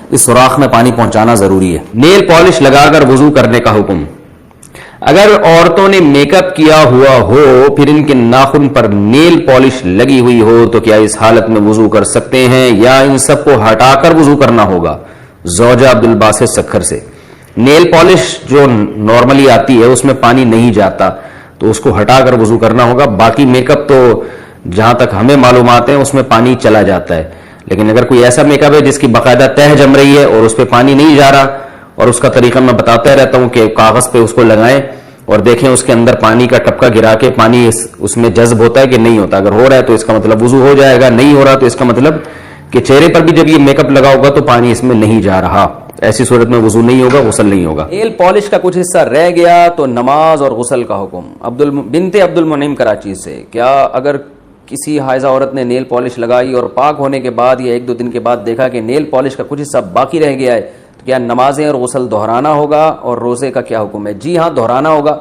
اس سوراخ میں پانی پہنچانا ضروری ہے۔ نیل پالش لگا کر وضو کرنے کا حکم۔ اگر عورتوں نے میک اپ کیا ہوا ہو پھر ان کے ناخن پر نیل پالش لگی ہوئی ہو تو کیا اس حالت میں وضو کر سکتے ہیں یا ان سب کو ہٹا کر وضو کرنا ہوگا؟ زوجہ عبدالباسط سکھر سے۔ نیل پالش جو نارملی آتی ہے اس میں پانی نہیں جاتا تو اس کو ہٹا کر وضو کرنا ہوگا۔ باقی میک اپ تو جہاں تک ہمیں معلومات ہیں اس میں پانی چلا جاتا ہے، لیکن اگر کوئی ایسا میک اپ ہے جس کی باقاعدہ تہ جم رہی ہے اور اس پہ پانی نہیں جا رہا، اور اس کا طریقہ میں بتاتا رہتا ہوں کہ کاغذ پہ اس کو لگائیں اور دیکھیں اس کے اندر پانی کا ٹپکا گرا کے پانی اس میں جذب ہوتا ہے کہ نہیں ہوتا۔ اگر ہو رہا ہے تو اس کا مطلب وضو ہو جائے گا، نہیں ہو رہا تو اس کا مطلب کہ چہرے پر بھی جب یہ میک اپ لگا ہوگا تو پانی اس میں نہیں جا رہا، ایسی صورت میں وضو نہیں ہوگا، غسل نہیں ہوگا۔ نیل پالش کا کچھ حصہ رہ گیا تو نماز اور غسل کا حکم۔ بنت عبد المنعم کراچی سے، کیا اگر کسی حائضہ عورت نے نیل پالش لگائی اور پاک ہونے کے بعد یا 1-2 دن کے بعد دیکھا کہ نیل پالش کا کچھ حصہ باقی رہ گیا ہے تو کیا نمازیں اور غسل دہرانا ہوگا اور روزے کا کیا حکم ہے؟ جی ہاں، دہرانا ہوگا،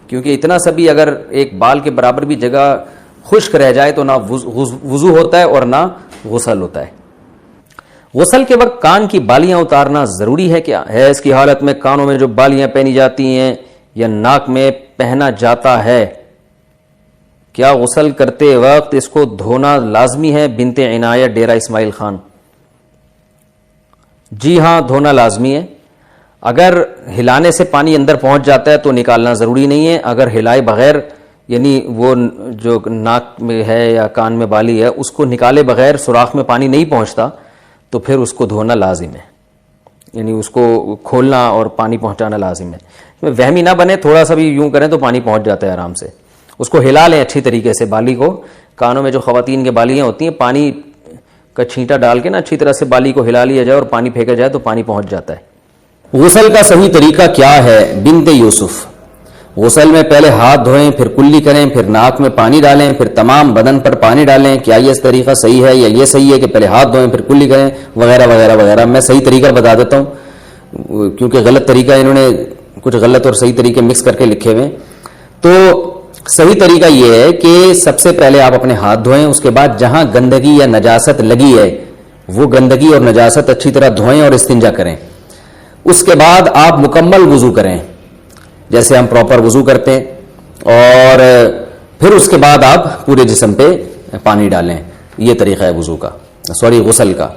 کیونکہ اتنا سا بھی اگر ایک بال کے برابر بھی جگہ خشک رہ جائے تو نہ وضو ہوتا ہے اور نہ غسل ہوتا ہے۔ غسل کے وقت کان کی بالیاں اتارنا ضروری ہے کیا؟ حیض کی حالت میں کانوں میں جو بالیاں پہنی جاتی ہیں یا ناک میں پہنا جاتا ہے، کیا غسل کرتے وقت اس کو دھونا لازمی ہے؟ بنت عنایہ ڈیرہ اسماعیل خان۔ جی ہاں، دھونا لازمی ہے۔ اگر ہلانے سے پانی اندر پہنچ جاتا ہے تو نکالنا ضروری نہیں ہے۔ اگر ہلائے بغیر، یعنی وہ جو ناک میں ہے یا کان میں بالی ہے اس کو نکالے بغیر سوراخ میں پانی نہیں پہنچتا تو پھر اس کو دھونا لازم ہے، یعنی اس کو کھولنا اور پانی پہنچانا لازم ہے۔ وہمی نہ بنے، تھوڑا سا بھی یوں کریں تو پانی پہنچ جاتا ہے آرام سے۔ اس کو ہلا لیں اچھی طریقے سے، بالی کو، کانوں میں جو خواتین کے بالیاں ہوتی ہیں پانی کا چھینٹا ڈال کے نا اچھی طرح سے بالی کو ہلا لیا جائے اور پانی پھینکا جائے تو پانی پہنچ جاتا ہے۔ غسل کا صحیح طریقہ کیا ہے؟ بنت یوسف۔ غسل میں پہلے ہاتھ دھوئیں، پھر کلی کریں، پھر ناک میں پانی ڈالیں، پھر تمام بدن پر پانی ڈالیں۔ کیا یہ طریقہ صحیح ہے یا یہ صحیح ہے کہ پہلے ہاتھ دھوئیں پھر کلی کریں وغیرہ وغیرہ وغیرہ؟ میں صحیح طریقہ بتا دیتا ہوں کیونکہ غلط طریقہ انہوں نے کچھ غلط اور صحیح طریقے مکس کر کے لکھے ہوئے۔ تو صحیح طریقہ یہ ہے کہ سب سے پہلے آپ اپنے ہاتھ دھوئیں، اس کے بعد جہاں گندگی یا نجاست لگی ہے وہ گندگی اور نجاست اچھی طرح دھوئیں اور استنجا کریں۔ اس کے بعد آپ مکمل وضو کریں جیسے ہم پراپر وضو کرتے ہیں، اور پھر اس کے بعد آپ پورے جسم پہ پانی ڈالیں۔ یہ طریقہ ہے وضو کا، غسل کا۔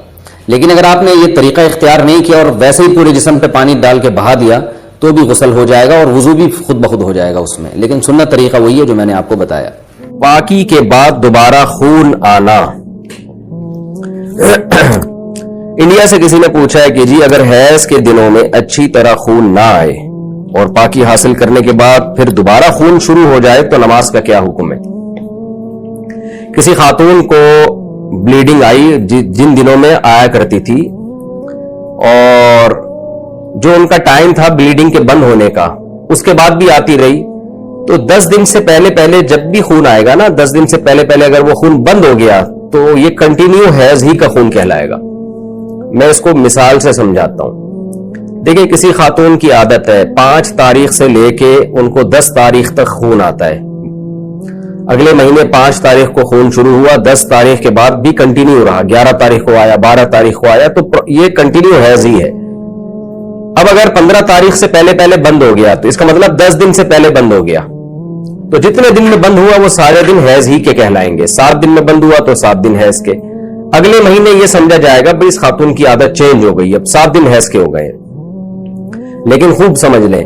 لیکن اگر آپ نے یہ طریقہ اختیار نہیں کیا اور ویسے ہی پورے جسم پہ پانی ڈال کے بہا دیا تو بھی غسل ہو جائے گا اور وضو بھی خود بخود ہو جائے گا اس میں، لیکن سنت طریقہ وہی ہے جو میں نے آپ کو بتایا۔ پاکی کے بعد دوبارہ خون آنا۔ انڈیا سے کسی نے پوچھا ہے کہ جی اگر حیض کے دنوں میں اچھی طرح خون نہ آئے اور پاکی حاصل کرنے کے بعد پھر دوبارہ خون شروع ہو جائے تو نماز کا کیا حکم ہے؟ کسی خاتون کو بلیڈنگ آئی جن دنوں میں آیا کرتی تھی، اور جو ان کا ٹائم تھا بلیڈنگ کے بند ہونے کا اس کے بعد بھی آتی رہی، تو 10 دن سے پہلے جب بھی خون آئے گا نا، 10 دن سے پہلے اگر وہ خون بند ہو گیا تو یہ کنٹینیو حیض ہی کا خون کہلائے گا۔ میں اس کو مثال سے سمجھاتا ہوں۔ دیکھیں کسی خاتون کی عادت ہے 5 تاریخ سے لے کے ان کو 10 تاریخ تک خون آتا ہے، اگلے مہینے 5 تاریخ کو خون شروع ہوا، 10 تاریخ کے بعد بھی کنٹینیو رہا، 11 تاریخ کو آیا، 12 تاریخ کو آیا، تو یہ کنٹینیو حیض ہی ہے۔ اب اگر 15 تاریخ سے پہلے بند ہو گیا تو اس کا مطلب 10 دن سے پہلے بند ہو گیا، تو جتنے دن میں بند ہوا وہ سارے دن حیض ہی کے کہلائیں گے۔ 7 دن میں بند ہوا تو 7 دن حیض کے۔ اگلے مہینے یہ سمجھا جائے گا بھئی اس خاتون کی عادت چینج ہو گئی، اب 7 دن حیض کے ہو گئے۔ لیکن خوب سمجھ لیں،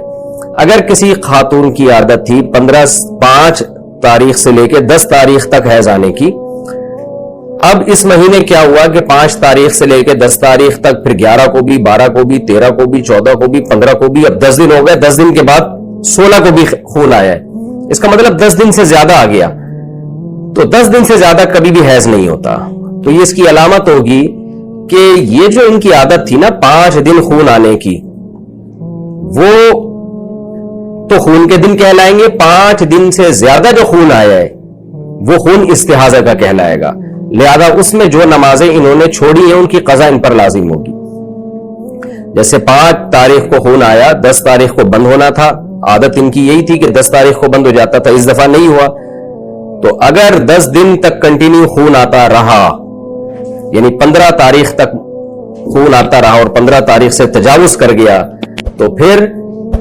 اگر کسی خاتون کی عادت تھی 5 تاریخ سے لے کے 10 تاریخ تک حیض آنے کی، اب اس مہینے کیا ہوا کہ 5 تاریخ سے لے کے 10 تاریخ تک، پھر 11 کو بھی، 12 کو بھی، 13 کو بھی، 14 کو بھی، 15 کو بھی، اب 10 دن ہو گئے، 10 دن کے بعد 16 کو بھی خون آیا ہے، اس کا مطلب 10 دن سے زیادہ آ گیا، تو 10 دن سے زیادہ کبھی بھی حیض نہیں ہوتا۔ تو یہ اس کی علامت ہوگی کہ یہ جو ان کی عادت تھی نا 5 دن خون آنے کی، وہ تو خون کے دن کہلائیں گے، 5 دن سے زیادہ جو خون آیا ہے وہ خون استحاضہ کا کہلائے گا، لہذا اس میں جو نمازیں انہوں نے چھوڑی ہیں ان کی قضا ان پر لازم ہوگی۔ جیسے 5 تاریخ کو خون آیا، 10 تاریخ کو بند ہونا تھا، عادت ان کی یہی تھی کہ 10 تاریخ کو بند ہو جاتا تھا، اس دفعہ نہیں ہوا، تو اگر 10 دن تک کنٹینیو خون آتا رہا، یعنی 15 تاریخ تک خون آتا رہا اور 15 تاریخ سے تجاوز کر گیا تو پھر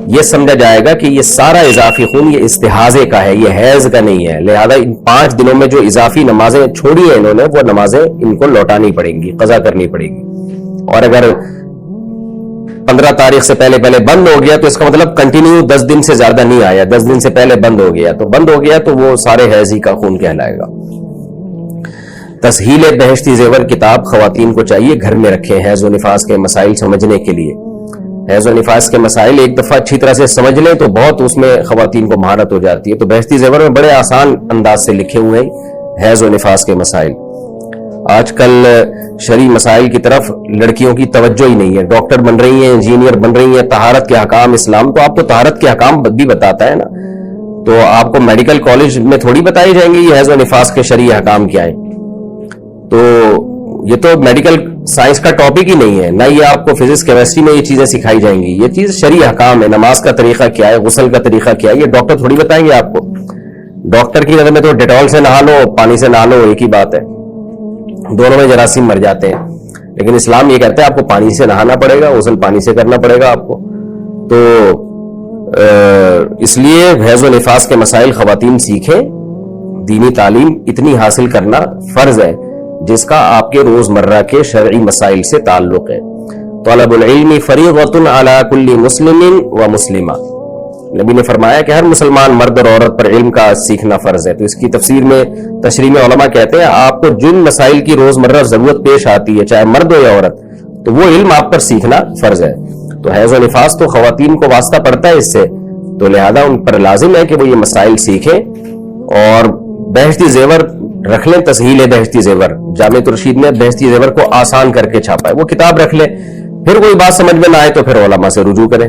یہ سمجھا جائے گا کہ یہ سارا اضافی خون یہ استحاضے کا ہے, یہ حیض کا نہیں ہے. لہذا ان 5 دنوں میں جو اضافی نمازیں چھوڑی ہیں انہوں نے, وہ نمازیں ان کو لوٹانی پڑیں گی, قضا کرنی پڑے گی. اور اگر 15 تاریخ سے پہلے بند ہو گیا تو اس کا مطلب کنٹینیو 10 دن سے زیادہ نہیں آیا, 10 دن سے پہلے بند ہو گیا تو وہ سارے حیض ہی کا خون کہلائے گا. تسہیل بہشتی زیور کتاب خواتین کو چاہیے گھر میں رکھیں حیض و نفاس کے مسائل سمجھنے کے لیے. حیض و نفاس کے مسائل ایک دفعہ اچھی طرح سے سمجھ لیں تو بہت اس میں خواتین کو مہارت ہو جاتی ہے. تو بہشتی زیور میں بڑے آسان انداز سے لکھے ہوئے ہیں حیض و نفاس کے مسائل. آج کل شرعی مسائل کی طرف لڑکیوں کی توجہ ہی نہیں ہے. ڈاکٹر بن رہی ہیں, انجینئر بن رہی ہیں, طہارت کے احکام اسلام تو آپ کو طہارت کے احکام بھی بتاتا ہے نا, تو آپ کو میڈیکل کالج میں تھوڑی بتائی جائیں گے یہ حیض و نفاس کے شرعی احکام کیا ہیں. تو یہ تو میڈیکل سائنس کا ٹاپک ہی نہیں ہے, نہ یہ آپ کو فزکس کیمسٹری میں یہ چیزیں سکھائی جائیں گی. یہ چیز شرعی احکام ہے. نماز کا طریقہ کیا ہے, غسل کا طریقہ کیا ہے, یہ ڈاکٹر تھوڑی بتائیں گے آپ کو. ڈاکٹر کی نظر میں تو ڈیٹول سے نہا لو, پانی سے نہا لو, ایک ہی بات ہے, دونوں میں جراثیم مر جاتے ہیں. لیکن اسلام یہ کہتا ہے آپ کو پانی سے نہانا پڑے گا, غسل پانی سے کرنا پڑے گا آپ کو. تو اس لیے حیض و نفاس کے مسائل خواتین سیکھیں. دینی تعلیم اتنی حاصل کرنا فرض ہے جس کا آپ کے روزمرہ کے شرعی مسائل سے تعلق ہے. طلب العلم فریضۃ علی کل مسلم و مسلمہ. نبی نے فرمایا کہ ہر مسلمان مرد اور عورت پر علم کا سیکھنا فرض ہے. تو اس کی تفسیر میں تشریح میں علماء کہتے ہیں آپ کو جن مسائل کی روزمرہ ضرورت پیش آتی ہے چاہے مرد ہو یا عورت, تو وہ علم آپ پر سیکھنا فرض ہے. تو حیض و نفاس تو خواتین کو واسطہ پڑتا ہے اس سے, تو لہذا ان پر لازم ہے کہ وہ یہ مسائل سیکھیں. اور بہشتی زیور رکھ لیں, تسہیل بہشتی زیور, جامع الرشید میں بہشتی زیور کو آسان کر کے چھاپا ہے, وہ کتاب رکھ لیں. پھر کوئی بات سمجھ میں نہ آئے تو پھر علماء سے رجوع کریں.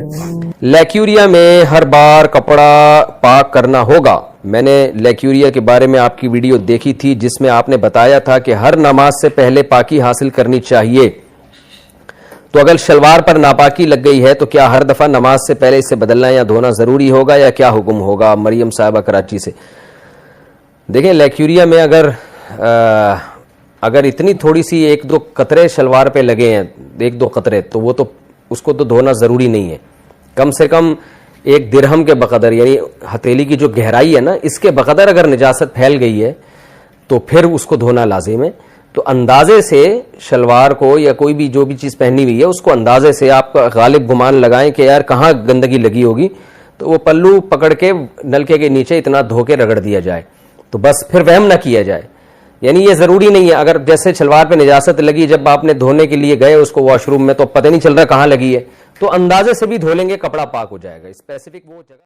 لیکیوریا میں ہر بار کپڑا پاک کرنا ہوگا. میں نے لیکیوریا کے بارے میں آپ کی ویڈیو دیکھی تھی جس میں آپ نے بتایا تھا کہ ہر نماز سے پہلے پاکی حاصل کرنی چاہیے. تو اگر شلوار پر ناپاکی لگ گئی ہے تو کیا ہر دفعہ نماز سے پہلے اسے بدلنا یا دھونا ضروری ہوگا یا کیا حکم ہوگا؟ مریم صاحبہ کراچی سے. دیکھیں لیکیوریا میں اگر اتنی تھوڑی سی 1-2 قطرے شلوار پہ لگے ہیں, 1-2 قطرے, تو وہ تو اس کو تو دھونا ضروری نہیں ہے. کم سے کم 1 درہم کے بقدر, یعنی ہتھیلی کی جو گہرائی ہے نا, اس کے بقدر اگر نجاست پھیل گئی ہے تو پھر اس کو دھونا لازم ہے. تو اندازے سے شلوار کو یا کوئی بھی جو بھی چیز پہنی ہوئی ہے اس کو اندازے سے آپ غالب گمان لگائیں کہ یار کہاں گندگی لگی ہوگی, تو وہ پلو پکڑ کے نلکے کے نیچے اتنا دھو کے رگڑ دیا جائے, تو بس پھر وہم نہ کیا جائے. یعنی یہ ضروری نہیں ہے. اگر جیسے شلوار پہ نجاست لگی, جب آپ نے دھونے کے لیے گئے اس کو واش روم میں, تو پتہ نہیں چل رہا کہاں لگی ہے, تو اندازے سے بھی دھو لیں گے, کپڑا پاک ہو جائے گا. اسپیسیفک وہ جگہ